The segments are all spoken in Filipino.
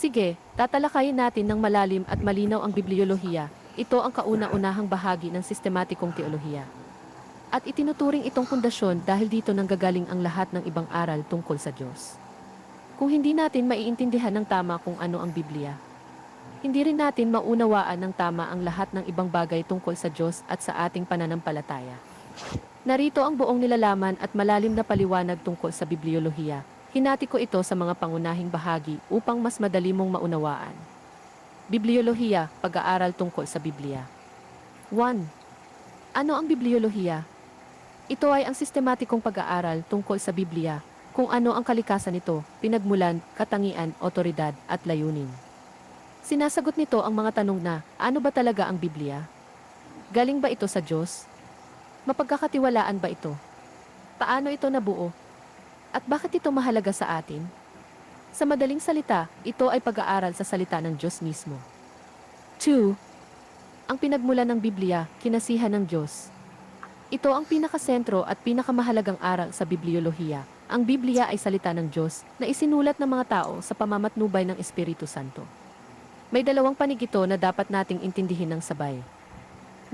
Sige, tatalakayin natin ng malalim at malinaw ang bibliolohiya. Ito ang kauna-unahang bahagi ng sistematikong teolohiya. At itinuturing itong pundasyon dahil dito nanggagaling ang lahat ng ibang aral tungkol sa Diyos. Kung hindi natin maiintindihan ng tama kung ano ang Biblia, hindi rin natin maunawaan ng tama ang lahat ng ibang bagay tungkol sa Diyos at sa ating pananampalataya. Narito ang buong nilalaman at malalim na paliwanag tungkol sa bibliolohiya. Hinati ko ito sa mga pangunahing bahagi upang mas madali mong maunawaan. Bibliolohiya, pag-aaral tungkol sa Biblia. 1. Ano ang bibliolohiya? Ito ay ang sistematikong pag-aaral tungkol sa Biblia, kung ano ang kalikasan nito, pinagmulan, katangian, otoridad, at layunin. Sinasagot nito ang mga tanong na, ano ba talaga ang Biblia? Galing ba ito sa Diyos? Mapagkakatiwalaan ba ito? Paano ito nabuo? At bakit ito mahalaga sa atin? Sa madaling salita, ito ay pag-aaral sa salita ng Diyos mismo. 2. Ang pinagmulan ng Biblia, kinasihan ng Diyos. Ito ang pinakasentro at pinakamahalagang aral sa bibliolohiya. Ang Biblia ay salita ng Diyos na isinulat ng mga tao sa pamamatnubay ng Espiritu Santo. May dalawang panig ito na dapat nating intindihin ng sabay.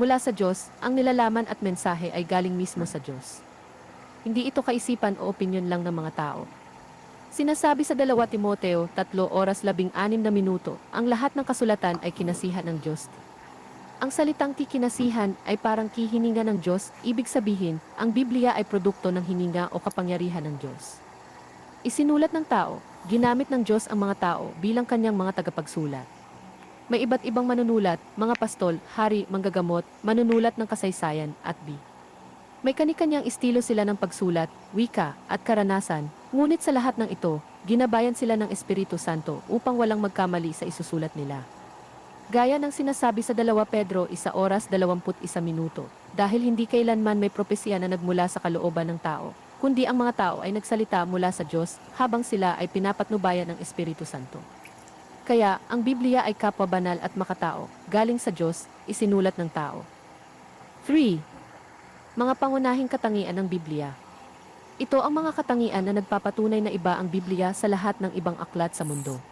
Mula sa Diyos, ang nilalaman at mensahe ay galing mismo sa Diyos. Hindi ito kaisipan o opinyon lang ng mga tao. Sinasabi sa 2 Timoteo 3:16, ang lahat ng kasulatan ay kinasihan ng Diyos. Ang salitang kinasihan ay parang hininga ng Diyos, ibig sabihin, ang Biblia ay produkto ng hininga o kapangyarihan ng Diyos. Isinulat ng tao, ginamit ng Diyos ang mga tao bilang kanyang mga tagapagsulat. May iba't ibang manunulat, mga pastol, hari, manggagamot, manunulat ng kasaysayan, at may kani-kanyang estilo sila ng pagsulat, wika, at karanasan, ngunit sa lahat ng ito, ginabayan sila ng Espiritu Santo upang walang magkamali sa isusulat nila. Gaya ng sinasabi sa 2 Pedro 1:21, dahil hindi kailanman may propesya na nagmula sa kalooban ng tao, kundi ang mga tao ay nagsalita mula sa Diyos habang sila ay pinapatnubayan ng Espiritu Santo. Kaya, ang Biblia ay kapwa banal at makatao, galing sa Diyos, isinulat ng tao. 3. Mga pangunahing katangian ng Biblia. Ito ang mga katangian na nagpapatunay na iba ang Biblia sa lahat ng ibang aklat sa mundo.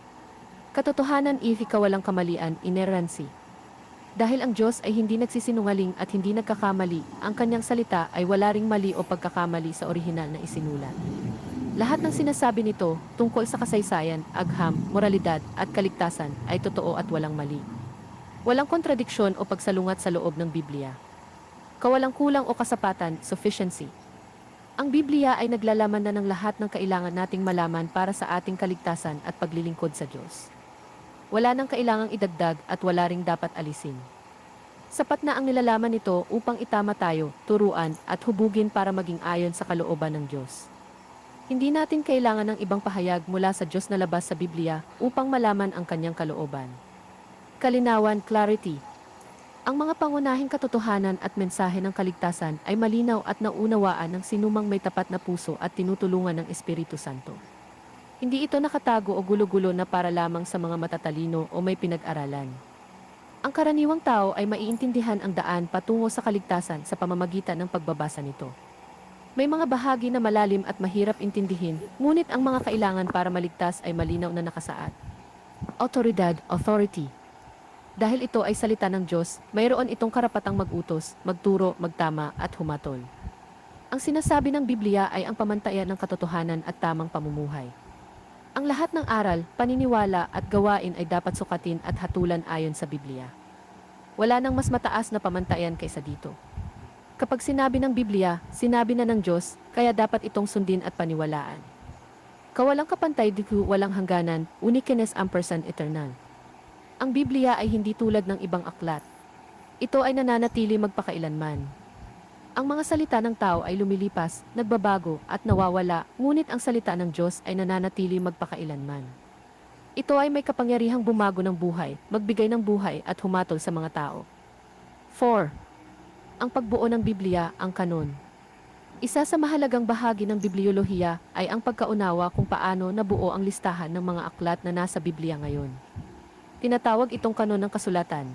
Katotohanan, kawalang kamalian, inerrancy. Dahil ang Diyos ay hindi nagsisinungaling at hindi nagkakamali, ang kanyang salita ay wala ring mali o pagkakamali sa orihinal na isinulat. Lahat ng sinasabi nito tungkol sa kasaysayan, agham, moralidad at kaligtasan ay totoo at walang mali. Walang kontradiksyon o pagsalungat sa loob ng Biblia. Kawalang kulang o kasapatan, sufficiency. Ang Biblia ay naglalaman na ng lahat ng kailangan nating malaman para sa ating kaligtasan at paglilingkod sa Diyos. Wala nang kailangang idagdag at wala ring dapat alisin. Sapat na ang nilalaman nito upang itama tayo, turuan at hubugin para maging ayon sa kalooban ng Diyos. Hindi natin kailangan ng ibang pahayag mula sa Diyos na labas sa Biblia upang malaman ang kanyang kalooban. Kalinawan, clarity. Ang mga pangunahing katotohanan at mensahe ng kaligtasan ay malinaw at naunawaan ng sinumang may tapat na puso at tinutulungan ng Espiritu Santo. Hindi ito nakatago o gulo-gulo na para lamang sa mga matatalino o may pinag-aralan. Ang karaniwang tao ay maiintindihan ang daan patungo sa kaligtasan sa pamamagitan ng pagbabasa nito. May mga bahagi na malalim at mahirap intindihin, ngunit ang mga kailangan para maligtas ay malinaw na nakasaad. Autoridad, authority. Dahil ito ay salita ng Diyos, mayroon itong karapatang mag-utos, magturo, magtama at humatol. Ang sinasabi ng Biblia ay ang pamantayan ng katotohanan at tamang pamumuhay. Ang lahat ng aral, paniniwala at gawain ay dapat sukatin at hatulan ayon sa Biblia. Wala nang mas mataas na pamantayan kaysa dito. Kapag sinabi ng Biblia, sinabi na ng Diyos, kaya dapat itong sundin at paniwalaan. Kawalang kapantay, walang hangganan, uniqueness ampersand eternal. Ang Biblia ay hindi tulad ng ibang aklat. Ito ay nananatili magpakailanman. Ang mga salita ng tao ay lumilipas, nagbabago at nawawala, ngunit ang salita ng Diyos ay nananatili magpakailanman. Ito ay may kapangyarihang bumago ng buhay, magbigay ng buhay at humatol sa mga tao. 4. Ang pagbuo ng Biblia, ang kanon. Isa sa mahalagang bahagi ng bibliolohiya ay ang pagkaunawa kung paano nabuo ang listahan ng mga aklat na nasa Biblia ngayon. Tinatawag itong kanon ng kasulatan.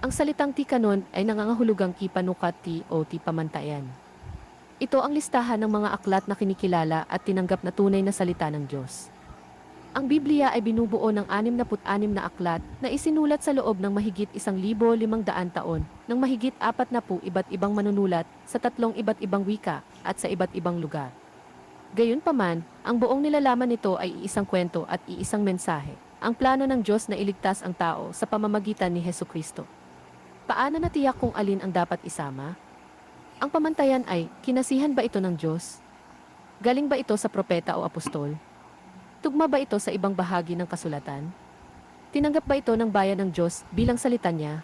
Ang salitang kanon ay nangangahulugang panukat o pamantayan. Ito ang listahan ng mga aklat na kinikilala at tinanggap na tunay na salita ng Diyos. Ang Biblia ay binubuo ng 66 na aklat na isinulat sa loob ng mahigit 1,500 taon ng mahigit 40 iba't ibang manunulat sa 3 iba't ibang wika at sa iba't ibang lugar. Gayunpaman, ang buong nilalaman nito ay iisang kwento at iisang mensahe, ang plano ng Diyos na iligtas ang tao sa pamamagitan ni Hesukristo. Paano natiyak kung alin ang dapat isama? Ang pamantayan ay, kinasihan ba ito ng Diyos? Galing ba ito sa propeta o apostol? Tugma ba ito sa ibang bahagi ng kasulatan? Tinanggap ba ito ng bayan ng Diyos bilang salita niya?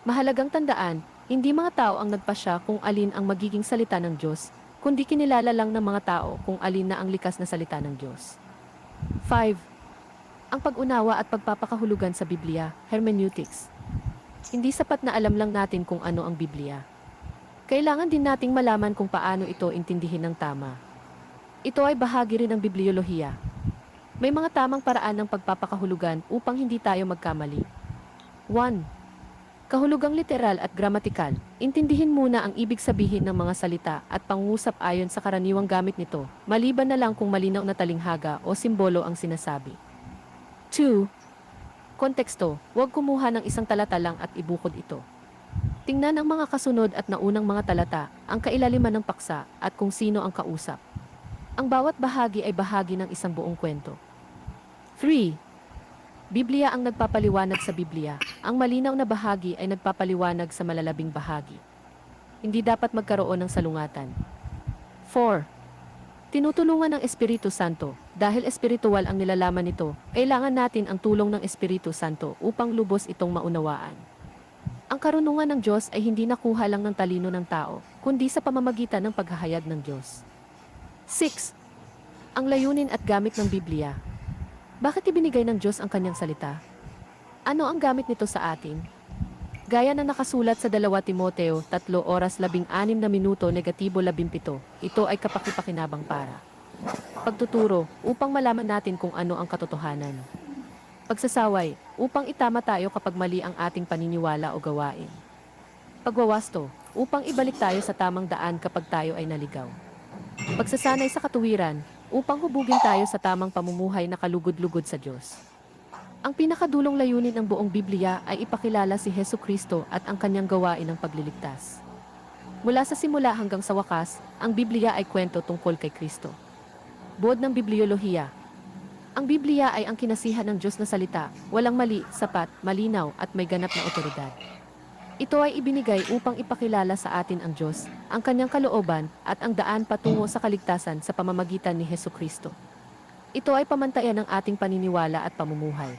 Mahalagang tandaan, hindi mga tao ang nagpasya kung alin ang magiging salita ng Diyos, kundi kinilala lang ng mga tao kung alin na ang likas na salita ng Diyos. 5. Ang pag-unawa at pagpapakahulugan sa Biblia, hermeneutics. Hindi sapat na alam lang natin kung ano ang Biblia. Kailangan din nating malaman kung paano ito intindihin ng tama. Ito ay bahagi rin ng bibliolohiya. May mga tamang paraan ng pagpapakahulugan upang hindi tayo magkamali. 1. Kahulugang literal at gramatikal. Intindihin muna ang ibig sabihin ng mga salita at pangungusap ayon sa karaniwang gamit nito, maliban na lang kung malinaw na talinghaga o simbolo ang sinasabi. 2. Konteksto. Huwag kumuha ng isang talata lang at ibukod ito. Tingnan ang mga kasunod at naunang mga talata, ang kailaliman ng paksa, at kung sino ang kausap. Ang bawat bahagi ay bahagi ng isang buong kwento. 3. Biblia ang nagpapaliwanag sa Biblia. Ang malinaw na bahagi ay nagpapaliwanag sa malalabing bahagi. Hindi dapat magkaroon ng salungatan. 4. Tinutulungan ng Espiritu Santo. Dahil espiritual ang nilalaman nito, kailangan natin ang tulong ng Espiritu Santo upang lubos itong maunawaan. Ang karunungan ng Diyos ay hindi nakuha lang ng talino ng tao, kundi sa pamamagitan ng paghahayag ng Diyos. 6. Ang layunin at gamit ng Biblia. Bakit ibinigay ng Diyos ang kanyang salita? Ano ang gamit nito sa atin? Gaya na nakasulat sa 2 Timoteo 3:16 -17, ito ay kapakipakinabang para pagtuturo upang malaman natin kung ano ang katotohanan. Pagsasaway upang itama tayo kapag mali ang ating paniniwala o gawain. Pagwawasto upang ibalik tayo sa tamang daan kapag tayo ay naligaw. Pagsasanay sa katuwiran upang hubugin tayo sa tamang pamumuhay na kalugod-lugod sa Diyos. Ang pinakadulong layunin ng buong Biblia ay ipakilala si Hesukristo at ang kanyang gawain ng pagliligtas. Mula sa simula hanggang sa wakas, ang Biblia ay kwento tungkol kay Kristo. Buod ng bibliolohiya. Ang Biblia ay ang kinasihan ng Diyos na salita, walang mali, sapat, malinaw at may ganap na otoridad. Ito ay ibinigay upang ipakilala sa atin ang Diyos, ang kanyang kalooban at ang daan patungo sa kaligtasan sa pamamagitan ni Hesukristo. Ito ay pamantayan ng ating paniniwala at pamumuhay.